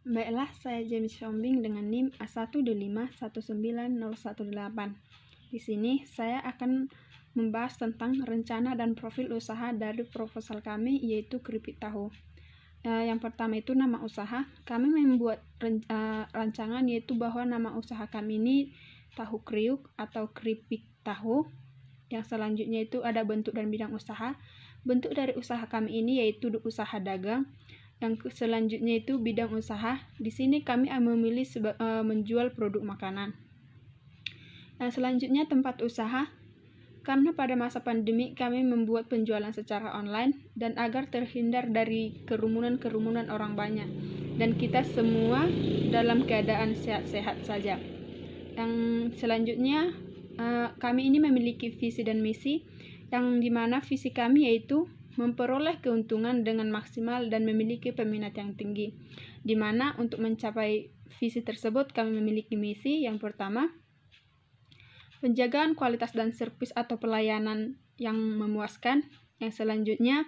Baiklah, saya James Shombing dengan NIM A1D519018. Di sini saya akan membahas tentang rencana dan profil usaha dari proposal kami, yaitu keripik tahu. Yang pertama itu nama usaha. Kami membuat rancangan, yaitu bahwa nama usaha kami ini tahu kriuk atau keripik tahu. Yang selanjutnya itu ada bentuk dan bidang usaha. Bentuk dari usaha kami ini yaitu usaha dagang. Yang selanjutnya itu bidang usaha. Di sini kami memilih menjual produk makanan. Yang selanjutnya tempat usaha. Karena pada masa pandemi kami membuat penjualan secara online dan agar terhindar dari kerumunan orang banyak dan kita semua dalam keadaan sehat-sehat saja. Yang selanjutnya kami ini memiliki visi dan misi, yang dimana visi kami yaitu memperoleh keuntungan dengan maksimal dan memiliki peminat yang tinggi. Dimana untuk mencapai visi tersebut kami memiliki misi. Yang pertama, penjagaan kualitas dan servis atau pelayanan yang memuaskan. Yang selanjutnya,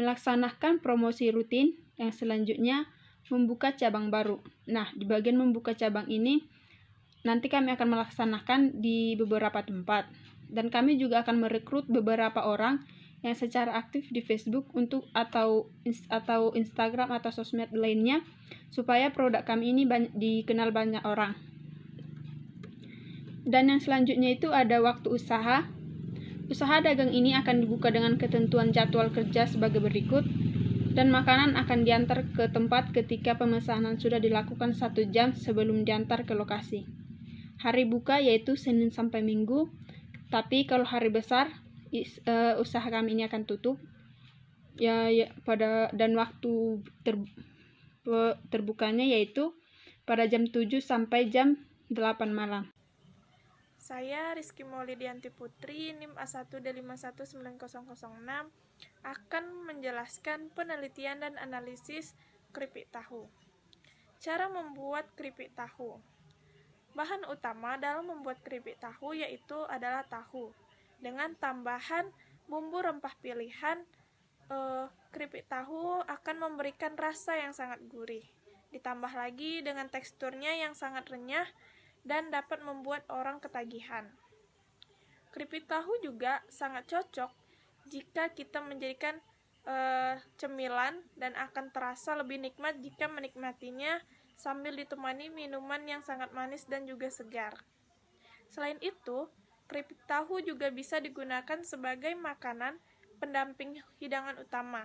melaksanakan promosi rutin. Yang selanjutnya, membuka cabang baru. Nah, di bagian membuka cabang ini nanti kami akan melaksanakan di beberapa tempat. Dan kami juga akan merekrut beberapa orang yang secara aktif di Facebook atau Instagram atau sosmed lainnya supaya produk kami ini dikenal banyak orang. Dan yang selanjutnya itu ada waktu usaha. Usaha dagang ini akan dibuka dengan ketentuan jadwal kerja sebagai berikut, dan makanan akan diantar ke tempat ketika pemesanan sudah dilakukan 1 jam sebelum diantar ke lokasi. Hari buka yaitu Senin sampai Minggu, tapi kalau hari besar usaha kami ini akan tutup dan waktu terbukanya yaitu pada jam 7 sampai jam 8 malam. Saya Rizky Maulidianti Putri, NIM A1D519006, akan menjelaskan penelitian dan analisis keripik tahu. Cara membuat keripik tahu. Bahan utama dalam membuat keripik tahu yaitu adalah tahu. Dengan tambahan bumbu rempah pilihan, keripik tahu akan memberikan rasa yang sangat gurih. Ditambah lagi dengan teksturnya yang sangat renyah dan dapat membuat orang ketagihan. Keripik tahu juga sangat cocok jika kita menjadikan cemilan dan akan terasa lebih nikmat jika menikmatinya sambil ditemani minuman yang sangat manis dan juga segar. Selain itu, keripik tahu juga bisa digunakan sebagai makanan pendamping hidangan utama.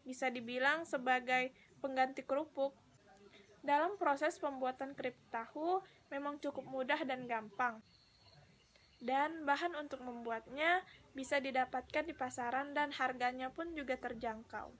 Bisa dibilang sebagai pengganti kerupuk. Dalam proses pembuatan keripik tahu memang cukup mudah dan gampang. Dan bahan untuk membuatnya bisa didapatkan di pasaran dan harganya pun juga terjangkau.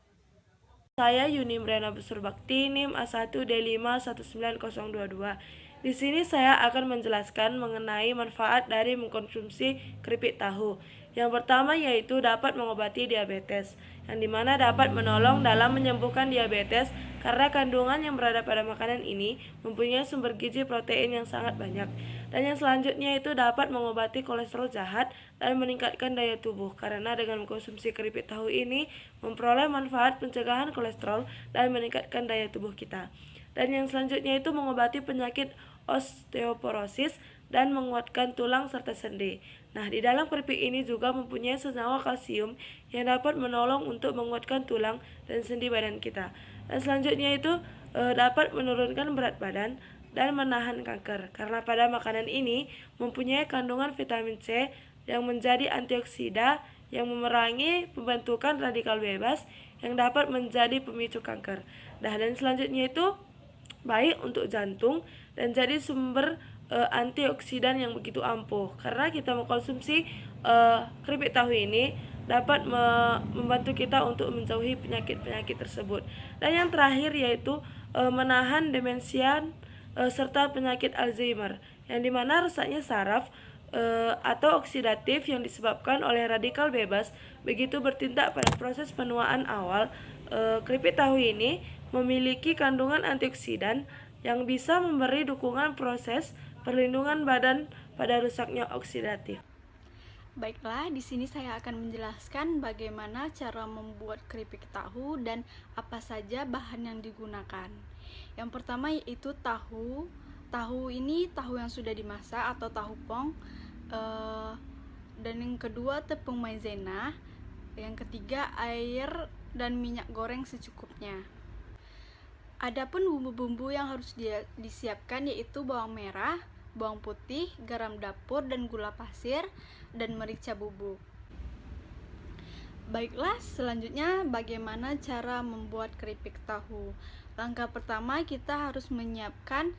Saya Yuni Mriana Besurbakti, NIM A1D519022. Di sini saya akan menjelaskan mengenai manfaat dari mengkonsumsi keripik tahu. Yang pertama yaitu dapat mengobati diabetes, yang dimana dapat menolong dalam menyembuhkan diabetes karena kandungan yang berada pada makanan ini mempunyai sumber gizi protein yang sangat banyak. Dan yang selanjutnya itu dapat mengobati kolesterol jahat dan meningkatkan daya tubuh, karena dengan mengkonsumsi keripik tahu ini memperoleh manfaat pencegahan kolesterol dan meningkatkan daya tubuh kita. Dan yang selanjutnya itu mengobati penyakit osteoporosis dan menguatkan tulang serta sendi. Nah, di dalam keripik ini juga mempunyai senyawa kalsium yang dapat menolong untuk menguatkan tulang dan sendi badan kita. Dan selanjutnya itu dapat menurunkan berat badan dan menahan kanker, karena pada makanan ini mempunyai kandungan vitamin C yang menjadi antioksida yang memerangi pembentukan radikal bebas yang dapat menjadi pemicu kanker. Dan selanjutnya itu baik untuk jantung dan jadi sumber antioksidan yang begitu ampuh, karena kita mengkonsumsi keripik tahu ini dapat membantu kita untuk menjauhi penyakit-penyakit tersebut. Dan yang terakhir yaitu menahan demensia serta penyakit Alzheimer, yang dimana rusaknya saraf atau oksidatif yang disebabkan oleh radikal bebas begitu bertindak pada proses penuaan awal. Keripik tahu ini memiliki kandungan antioksidan yang bisa memberi dukungan proses perlindungan badan pada rusaknya oksidatif. Baiklah, di sini saya akan menjelaskan bagaimana cara membuat keripik tahu dan apa saja bahan yang digunakan. Yang pertama yaitu tahu. Tahu ini tahu yang sudah dimasak atau tahu pong. Dan yang kedua tepung maizena. Yang ketiga air dan minyak goreng secukupnya. Adapun bumbu-bumbu yang harus disiapkan yaitu bawang merah, bawang putih, garam dapur dan gula pasir dan merica bubuk. Baiklah, selanjutnya bagaimana cara membuat keripik tahu. Langkah pertama kita harus menyiapkan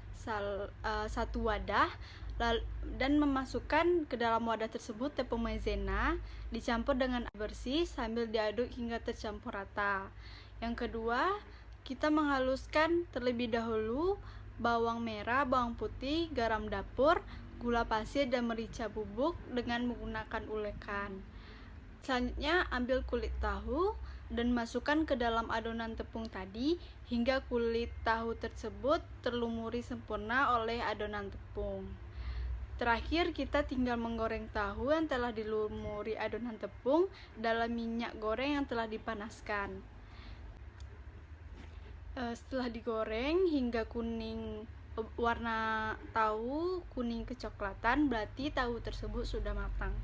satu wadah dan memasukkan ke dalam wadah tersebut tepung maizena dicampur dengan air bersih sambil diaduk hingga tercampur rata. Yang kedua, kita menghaluskan terlebih dahulu bawang merah, bawang putih, garam dapur, gula pasir dan merica bubuk dengan menggunakan ulekan. Selanjutnya, ambil kulit tahu dan masukkan ke dalam adonan tepung tadi hingga kulit tahu tersebut terlumuri sempurna oleh adonan tepung. Terakhir, kita tinggal menggoreng tahu yang telah dilumuri adonan tepung dalam minyak goreng yang telah dipanaskan. Setelah digoreng hingga kuning, warna tahu kuning kecoklatan, berarti tahu tersebut sudah matang.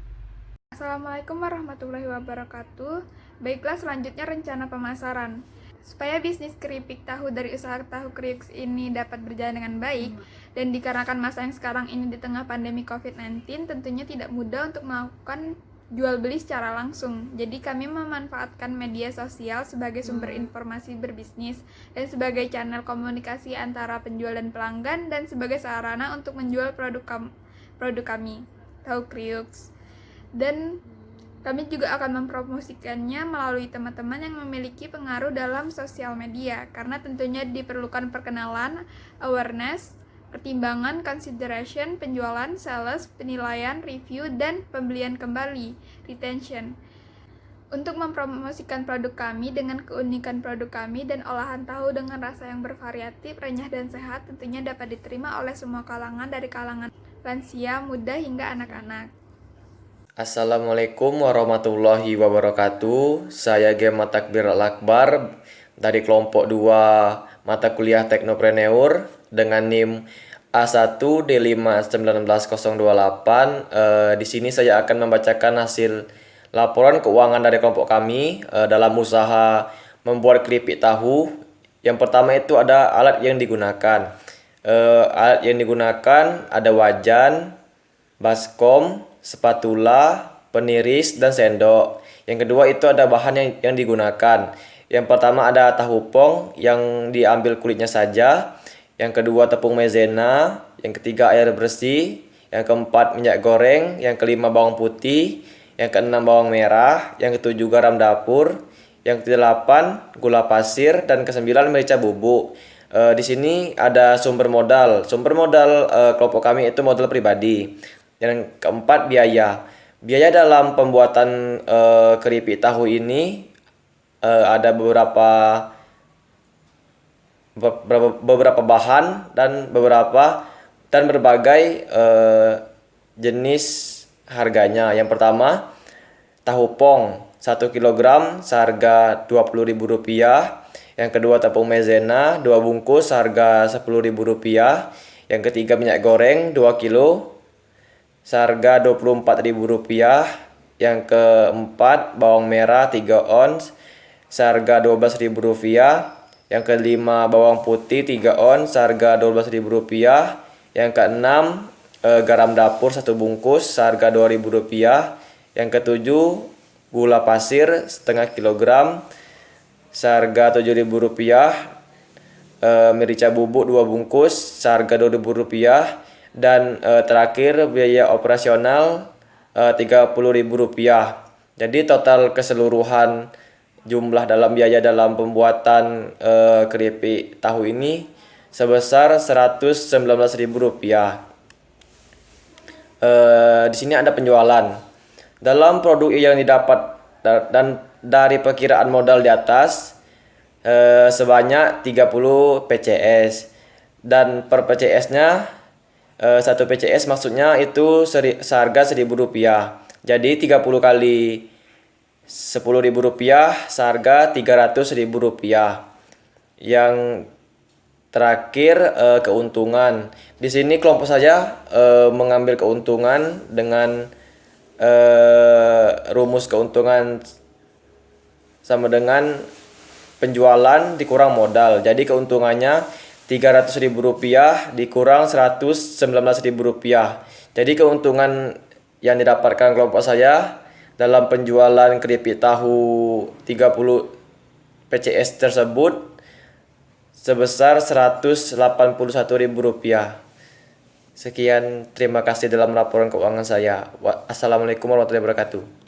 Assalamualaikum warahmatullahi wabarakatuh. Baiklah, selanjutnya rencana pemasaran. Supaya bisnis keripik tahu dari usaha tahu kriuk ini dapat berjalan dengan baik, dan dikarenakan masa yang sekarang ini di tengah pandemi COVID-19, tentunya tidak mudah untuk melakukan jual beli secara langsung. Jadi kami memanfaatkan media sosial sebagai sumber informasi berbisnis, dan sebagai channel komunikasi antara penjual dan pelanggan, dan sebagai sarana untuk menjual produk kami, tahu kriuk. Dan kami juga akan mempromosikannya melalui teman-teman yang memiliki pengaruh dalam sosial media, karena tentunya diperlukan perkenalan, awareness, pertimbangan, consideration, penjualan, sales, penilaian, review, dan pembelian kembali, retention. Untuk mempromosikan produk kami dengan keunikan produk kami dan olahan tahu dengan rasa yang bervariatif, renyah, dan sehat, tentunya dapat diterima oleh semua kalangan, dari kalangan lansia, muda, hingga anak-anak. Assalamualaikum warahmatullahi wabarakatuh. Saya Gema Takbir Al-Akbar dari kelompok 2 mata kuliah Teknopreneur dengan NIM A1D5191028. Di sini saya akan membacakan hasil laporan keuangan dari kelompok kami dalam usaha membuat keripik tahu. Yang pertama itu ada alat yang digunakan. Alat yang digunakan ada wajan, baskom, spatula, peniris, dan sendok. Yang kedua itu ada bahan yang digunakan. Yang pertama ada tahu pong yang diambil kulitnya saja. Yang kedua tepung maizena. Yang ketiga air bersih. Yang keempat minyak goreng. Yang kelima bawang putih. Yang keenam bawang merah. Yang ketujuh garam dapur. Yang kedelapan gula pasir. Dan kesembilan merica bubuk. Di sini ada sumber modal. Sumber modal kelompok kami itu modal pribadi. Yang keempat biaya. Biaya dalam pembuatan keripik tahu ini ada beberapa bahan dan berbagai jenis harganya. Yang pertama tahu pong 1 kg seharga Rp20.000. Yang kedua tepung maizena 2 bungkus seharga Rp10.000. Yang ketiga minyak goreng 2 kg seharga Rp24.000. Yang keempat bawang merah 3 ons seharga Rp12.000. Yang kelima bawang putih 3 ons seharga Rp12.000. Yang keenam garam dapur 1 bungkus seharga Rp2.000. Yang ketujuh gula pasir setengah kilogram seharga Rp7.000. Merica bubuk 2 bungkus seharga Rp2.000. Dan terakhir biaya operasional Rp30.000. Jadi total keseluruhan jumlah dalam biaya dalam pembuatan keripik tahu ini sebesar Rp119.000. Di sini ada penjualan. Dalam produk yang didapat dan dari perkiraan modal di atas sebanyak 30 PCS, dan per PCS-nya 1 PCS maksudnya itu seharga Rp1.000. Jadi 30 kali Rp10.000 seharga Rp300.000. Yang Terakhir keuntungan. Di sini kelompok saya mengambil keuntungan dengan rumus keuntungan sama dengan penjualan dikurang modal. Jadi keuntungannya Rp300.000 dikurang Rp119.000. Jadi keuntungan yang didapatkan kelompok saya dalam penjualan keripik tahu 30 PCS tersebut sebesar Rp181.000. Sekian, terima kasih dalam laporan keuangan saya. Assalamualaikum warahmatullahi wabarakatuh.